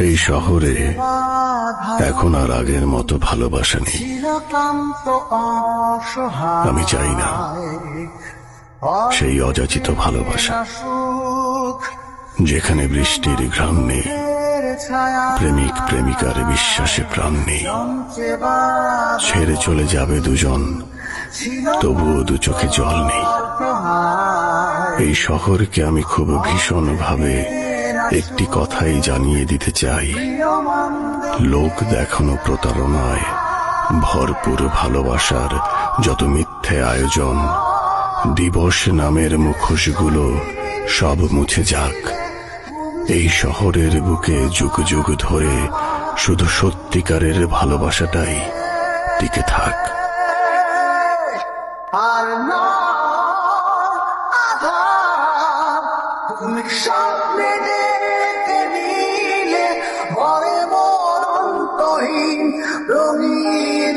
এই শহরে এখন আর আগের মতো ভালোবাসা নেই। আমি চাই না সেই অযাচিত ভালোবাসা, যেখানে বৃষ্টির ঘ্রাণ নেই, প্রেমিক প্রেমিকার বিশ্বাসে প্রাণ নেই। ছেড়ে চলে যাবে দুজন, তবুও দু চোখে জল নেই। এই শহরকে আমি খুব ভীষণ ভাবে একটি কথাই জানিয়ে দিতে চাই, লোক দেখানো প্রতারণায় ভরপুর ভালোবাসার যত মিথ্যে আয়োজন, দিবস নামের মুখোশগুলো সব মুছে যাক। এই শহরের বুকে যুগ যুগ ধরে শুধু সত্যিকারের ভালোবাসাটাই টিকে থাক। আর না তুমি স্বপ্নে দেখতে নিলে ভরে মন অন্তহীন রঙিন